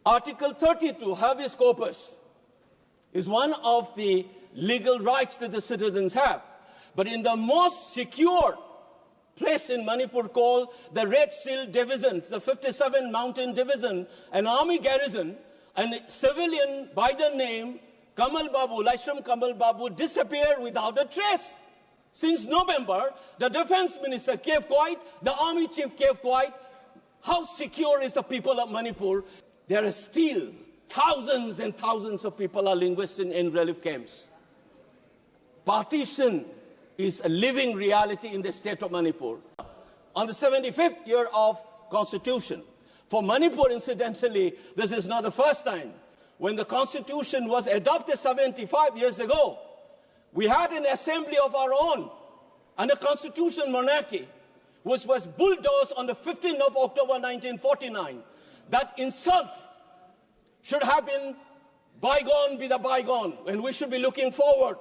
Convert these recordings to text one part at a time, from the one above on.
Article 32, habeas corpus, is one of the legal rights that the citizens have. But in the most secure place in Manipur called the Red Seal Divisions, the 57 Mountain Division, an army garrison, a civilian by the name Kamal Babu, Laishram Kamal Babu, disappeared without a trace. Since November, the defense minister kept quiet, the army chief kept quiet. How secure is the people of Manipur? There are still thousands and thousands of people are linguists in relief camps. Partition is a living reality in the state of Manipur. On the 75th year of Constitution, for Manipur, incidentally, this is not the first time. When the Constitution was adopted 75 years ago, we had an assembly of our own and a constitutional monarchy, which was bulldozed on the 15th of October 1949. That insult should have been bygone be the bygone, and we should be looking forward.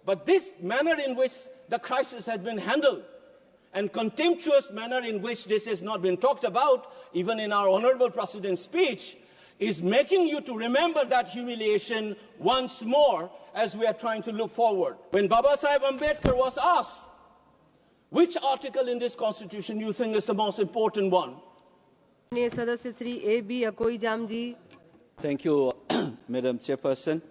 But this manner in which the crisis has been handled, and contemptuous manner in which this has not been talked about, even in our Honorable President's speech, is making you to remember that humiliation once more as we are trying to look forward. When Baba Sahib Ambedkar was asked, which article in this Constitution you think is the most important one? Thank you, Madam Chairperson,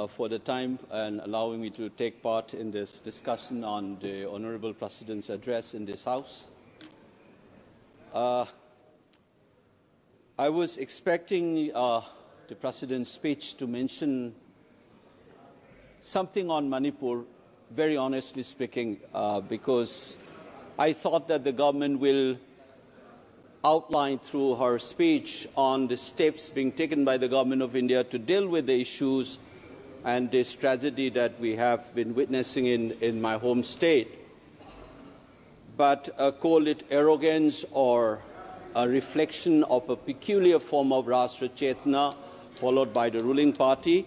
for the time and allowing me to take part in this discussion on the Honorable President's address in this House. I was expecting the President's speech to mention something on Manipur, very honestly speaking, because I thought that the government will outline through her speech on the steps being taken by the Government of India to deal with the issues and this tragedy that we have been witnessing in my home state. But call it arrogance or a reflection of a peculiar form of Rashtra Chetna followed by the ruling party,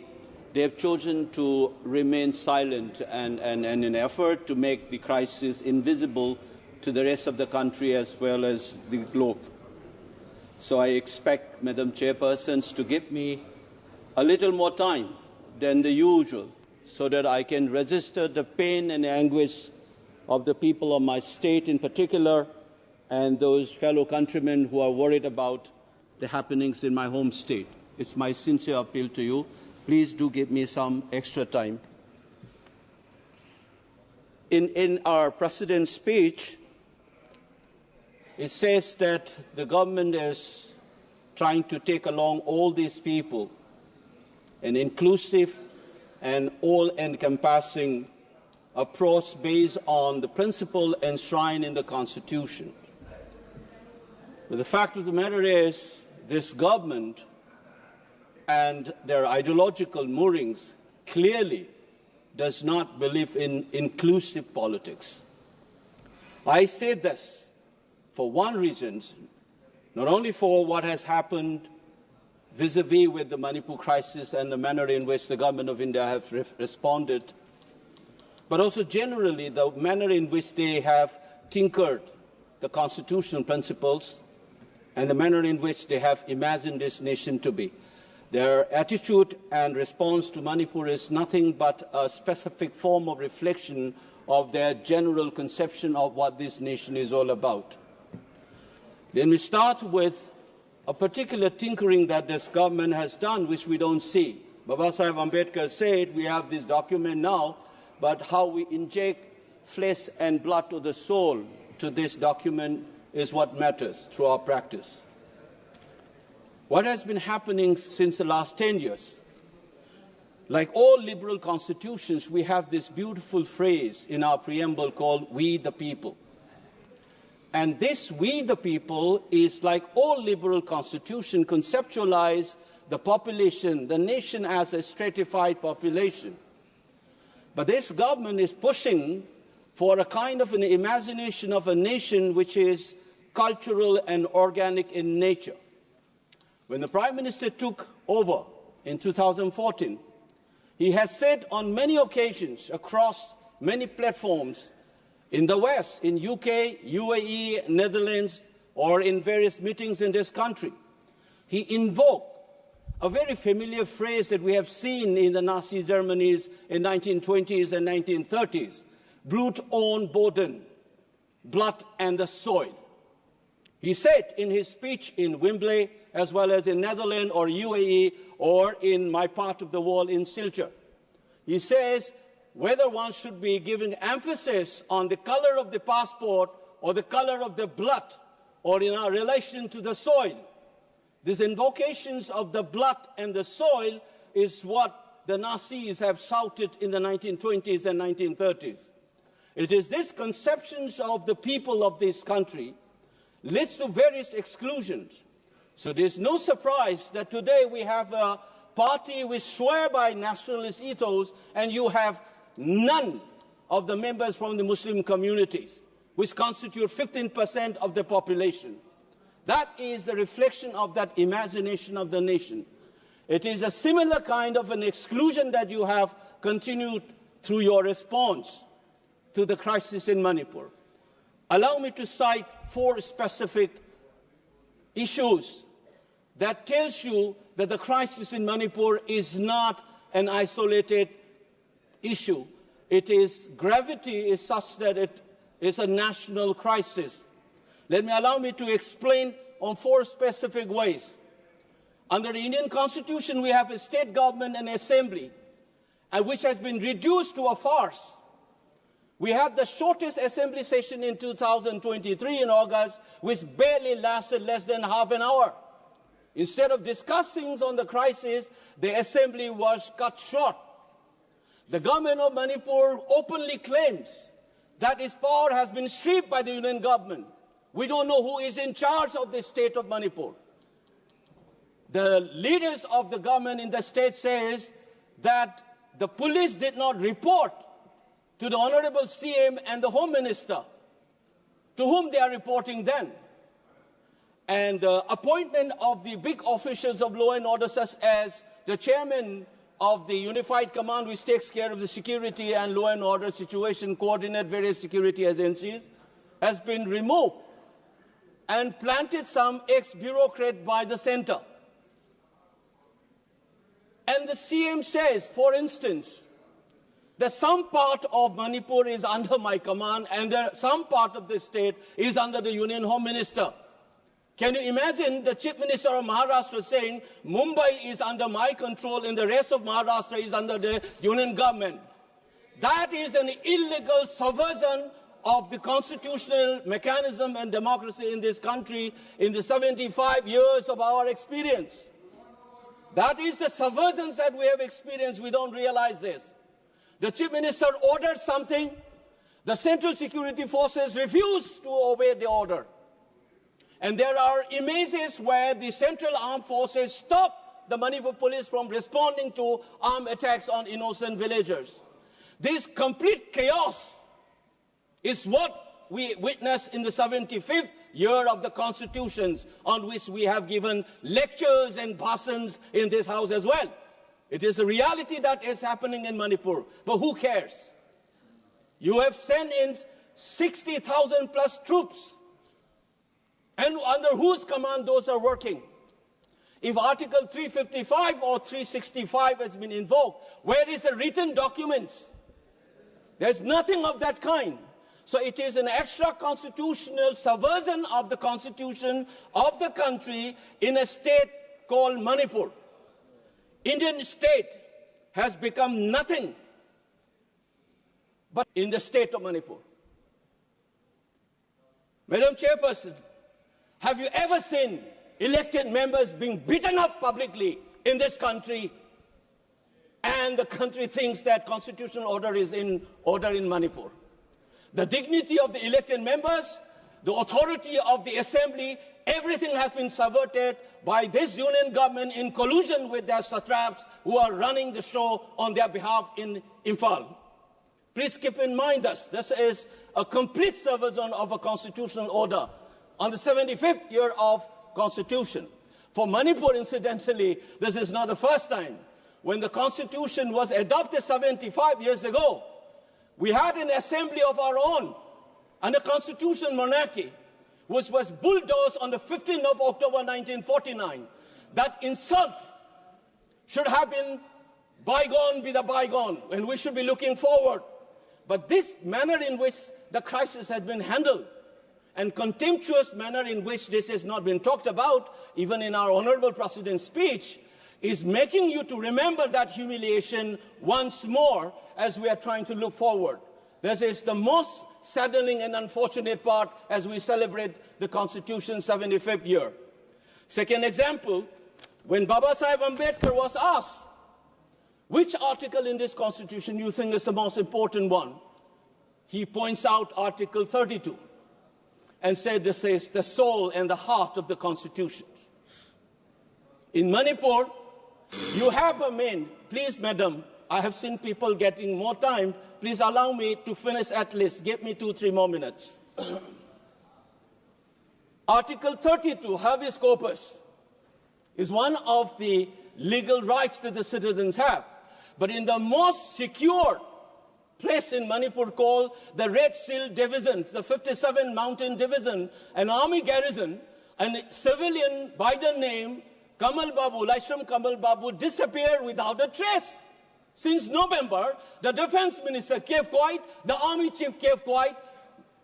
they have chosen to remain silent and in an effort to make the crisis invisible to the rest of the country as well as the globe. So I expect Madam Chairpersons to give me a little more time than the usual so that I can register the pain and anguish of the people of my state in particular and those fellow countrymen who are worried about the happenings in my home state. It's my sincere appeal to you. Please do give me some extra time. In our President's speech, it says that the government is trying to take along all these people, an inclusive and all-encompassing approach based on the principle enshrined in the Constitution. But the fact of the matter is, this government and their ideological moorings clearly does not believe in inclusive politics. I say this for one reason, not only for what has happened vis-à-vis with the Manipur crisis and the manner in which the Government of India has responded, but also generally the manner in which they have tinkered the constitutional principles and the manner in which they have imagined this nation to be. Their attitude and response to Manipur is nothing but a specific form of reflection of their general conception of what this nation is all about. Let me start with a particular tinkering that this government has done, which we don't see. Baba Sahib Ambedkar said we have this document now, but how we inject flesh and blood to the soul to this document is what matters through our practice. What has been happening since the last 10 years? Like all liberal constitutions, we have this beautiful phrase in our preamble called "We the People." And this "We the People" is, like all liberal constitutions, conceptualize the population, the nation as a stratified population. But this government is pushing for a kind of an imagination of a nation which is cultural and organic in nature. When the Prime Minister took over in 2014, he has said on many occasions across many platforms in the West, in UK, UAE, Netherlands, or in various meetings in this country, he invoked a very familiar phrase that we have seen in the Nazi Germany's in 1920s and 1930s, Blut und Boden, blood and the soil. He said in his speech in Wembley, as well as in Netherlands or UAE or in my part of the world in Silchar, he says whether one should be giving emphasis on the color of the passport or the color of the blood or in our relation to the soil. These invocations of the blood and the soil is what the Nazis have shouted in the 1920s and 1930s. It is these conceptions of the people of this country leads to various exclusions. So there's no surprise that today we have a party which swear by nationalist ethos and you have none of the members from the Muslim communities, which constitute 15% of the population. That is the reflection of that imagination of the nation. It is a similar kind of an exclusion that you have continued through your response to the crisis in Manipur. Allow me to cite 4 specific issues that tells you that the crisis in Manipur is not an isolated issue. Its gravity is such that it is a national crisis. Allow me to explain on 4 specific ways. Under the Indian Constitution, we have a state government and assembly, which has been reduced to a farce. We had the shortest assembly session in 2023 in August, which barely lasted less than half an hour. Instead of discussing on the crisis, the assembly was cut short. The government of Manipur openly claims that its power has been stripped by the union government. We don't know who is in charge of the state of Manipur. The leaders of the government in the state says that the police did not report to the Honorable CM and the Home Minister, to whom they are reporting then. And the appointment of the big officials of law and order, such as the chairman of the Unified Command, which takes care of the security and law and order situation, coordinate various security agencies, has been removed and planted some ex-bureaucrat by the center. And the CM says, for instance, that some part of Manipur is under my command and some part of the state is under the Union Home Minister. Can you imagine the Chief Minister of Maharashtra saying, Mumbai is under my control and the rest of Maharashtra is under the Union government? That is an illegal subversion of the constitutional mechanism and democracy in this country in the 75 years of our experience. That is the subversions that we have experienced. We don't realize this. The Chief Minister ordered something. The Central Security Forces refused to obey the order. And there are images where the Central Armed Forces stopped the Manipur police from responding to armed attacks on innocent villagers. This complete chaos is what we witnessed in the 75th year of the constitutions, on which we have given lectures and bhashans in this house as well. It is a reality that is happening in Manipur, but who cares? You have sent in 60,000 plus troops, and under whose command those are working? If Article 355 or 365 has been invoked, where is the written documents? There's nothing of that kind. So it is an extra-constitutional subversion of the constitution of the country in a state called Manipur. Indian state has become nothing but in the state of Manipur. Madam Chairperson, have you ever seen elected members being beaten up publicly in this country, and the country thinks that constitutional order is in order in Manipur? The dignity of the elected members, the authority of the assembly, everything has been subverted by this union government in collusion with their satraps who are running the show on their behalf in Imphal. Please keep in mind this is a complete subversion of a constitutional order on the 75th year of constitution. For Manipur, incidentally, this is not the first time. When the constitution was adopted 75 years ago, we had an assembly of our own and a constitutional monarchy, which was bulldozed on the 15th of October 1949. that insult should have been bygone be the bygone, and we should be looking forward. But this manner in which the crisis has been handled, and contemptuous manner in which this has not been talked about, even in our Honorable President's speech, is making you to remember that humiliation once more as we are trying to look forward. This is the most saddening and unfortunate part as we celebrate the Constitution's 75th year. Second example, when Baba Sahib Ambedkar was asked, which article in this Constitution you think is the most important one? He points out Article 32 and said this is the soul and the heart of the Constitution. In Manipur, you have a main. Please, madam, I have seen people getting more time. Please allow me to finish at least. Give me 2-3 more minutes. Article 32, habeas corpus, is one of the legal rights that the citizens have. But in the most secure place in Manipur called the Red Seal Divisions, the 57 Mountain Division, an army garrison, a civilian by the name Kamal Babu, Laishram Kamal Babu, disappeared without a trace. Since November, the defense minister kept quiet, the army chief kept quiet.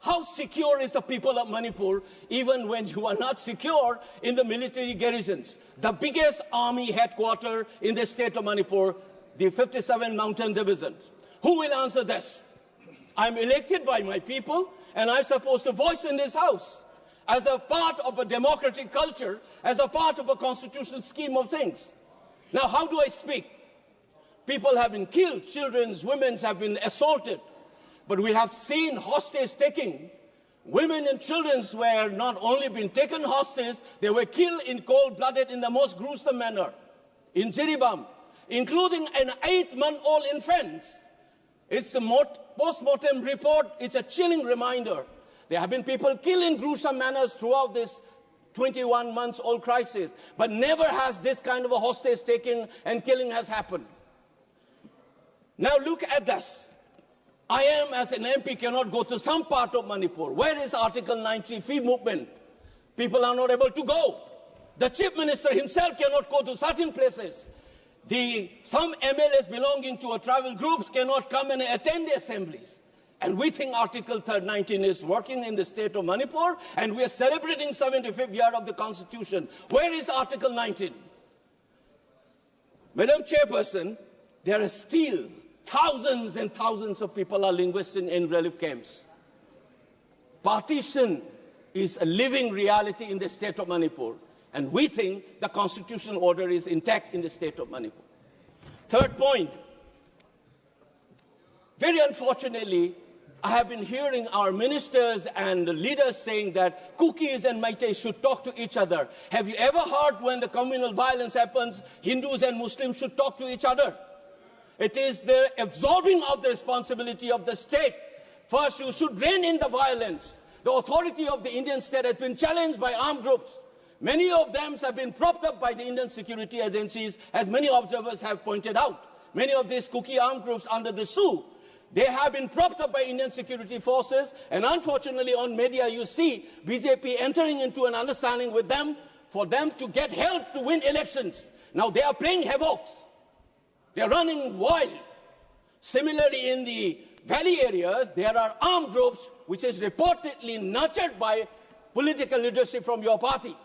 How secure is the people of Manipur, even when you are not secure in the military garrisons? The biggest army headquarters in the state of Manipur, the 57 Mountain Division. Who will answer this? I'm elected by my people, and I'm supposed to voice in this house as a part of a democratic culture, as a part of a constitutional scheme of things. Now, how do I speak? People have been killed, children, women have been assaulted. But we have seen hostage taking. Women and children were not only being taken hostage, they were killed in cold-blooded in the most gruesome manner. In Jiribam, including an 8-month-old infant. It's a post-mortem report. It's a chilling reminder. There have been people killed in gruesome manners throughout this 21-month-old crisis. But never has this kind of a hostage taking and killing has happened. Now look at this. I am, as an MP, cannot go to some part of Manipur. Where is Article 90 free movement? People are not able to go. The Chief Minister himself cannot go to certain places. Some MLAs belonging to a tribal groups cannot come and attend the assemblies. And we think Article 19 is working in the state of Manipur, and we are celebrating 75th year of the Constitution. Where is Article 19? Madam Chairperson, there are still thousands and thousands of people are linguists in relief camps. Partition is a living reality in the state of Manipur, and we think the constitutional order is intact in the state of Manipur. Third point, very unfortunately, I have been hearing our ministers and leaders saying that Kukis and Meiteis should talk to each other. Have you ever heard when the communal violence happens, Hindus and Muslims should talk to each other? It is the absorbing of the responsibility of the state. First, you should rein in the violence. The authority of the Indian state has been challenged by armed groups. Many of them have been propped up by the Indian security agencies, as many observers have pointed out. Many of these Kuki armed groups under the SU, they have been propped up by Indian security forces, and unfortunately on media you see BJP entering into an understanding with them for them to get help to win elections. Now they are playing havoc. They are running wild. Similarly, in the valley areas, there are armed groups which is reportedly nurtured by political leadership from your party.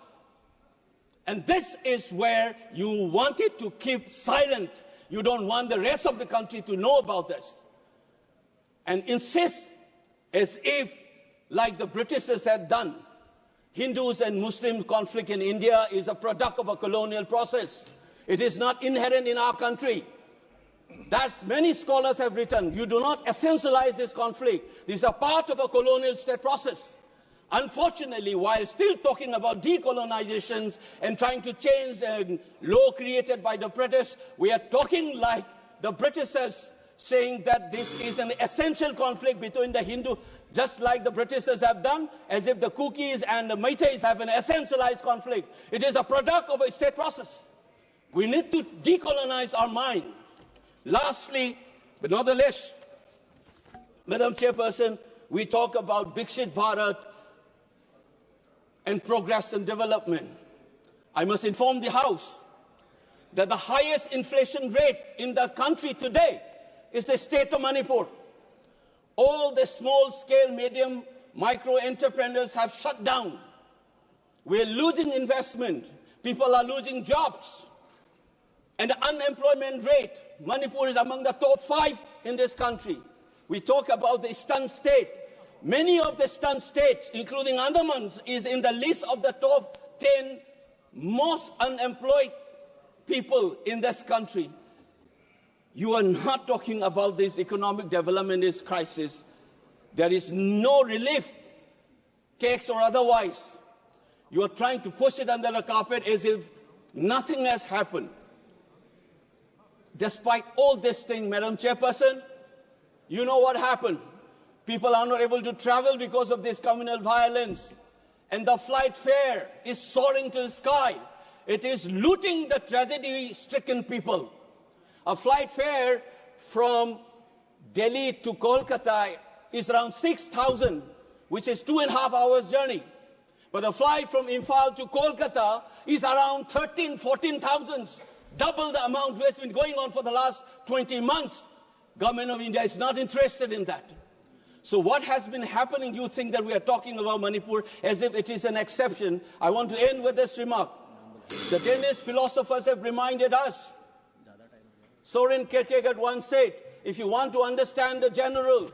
And this is where you wanted to keep silent. You don't want the rest of the country to know about this. And insist as if, like the Britishers had done, Hindus and Muslim conflict in India is a product of a colonial process. It is not inherent in our country. That's many scholars have written. You do not essentialize this conflict. This is a part of a colonial state process. Unfortunately, while still talking about decolonizations and trying to change a law created by the British, we are talking like the Britishers, saying that this is an essential conflict between the Hindu, just like the Britishers have done, as if the Kukis and the Meiteis have an essentialized conflict. It is a product of a state process. We need to decolonize our mind. Lastly, but not the least, Madam Chairperson, we talk about Viksit Bharat and progress and development. I must inform the House that the highest inflation rate in the country today is the state of Manipur. All the small-scale, medium, micro entrepreneurs have shut down. We're losing investment. People are losing jobs. And the unemployment rate, Manipur is among the top 5 in this country. We talk about the eastern state. Many of the eastern states, including Andaman, is in the list of the top 10 most unemployed people in this country. You are not talking about this economic development, this crisis. There is no relief, tax or otherwise. You are trying to push it under the carpet as if nothing has happened. Despite all this thing, Madam Chairperson, you know what happened. People are not able to travel because of this communal violence. And the flight fare is soaring to the sky. It is looting the tragedy-stricken people. A flight fare from Delhi to Kolkata is around 6,000, which is 2.5 hours journey. But the flight from Imphal to Kolkata is around 14,000, double the amount which has been going on for the last 20 months. Government of India is not interested in that. So what has been happening, you think that we are talking about Manipur as if it is an exception. I want to end with this remark. The Danish philosophers have reminded us. Soren Kierkegaard once said, if you want to understand the general,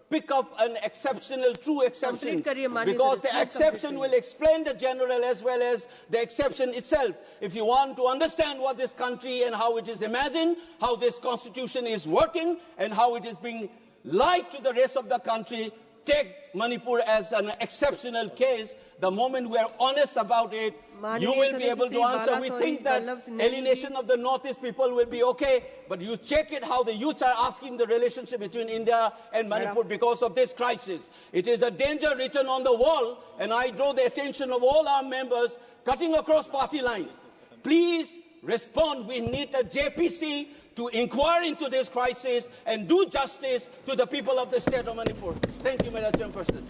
pick up an exceptional, true exception, because the exception will explain the general as well as the exception itself. If you want to understand what this country and how it is imagined, how this constitution is working, and how it is being lied to the rest of the country, take Manipur as an exceptional case. The moment we are honest about it, you will be able to answer. We think that alienation of the Northeast people will be okay, but you check it how the youths are asking the relationship between India and Manipur because of this crisis. It is a danger written on the wall, and I draw the attention of all our members cutting across party lines. Please respond. We need a JPC to inquire into this crisis and do justice to the people of the state of Manipur. Thank you, Madam Chairperson.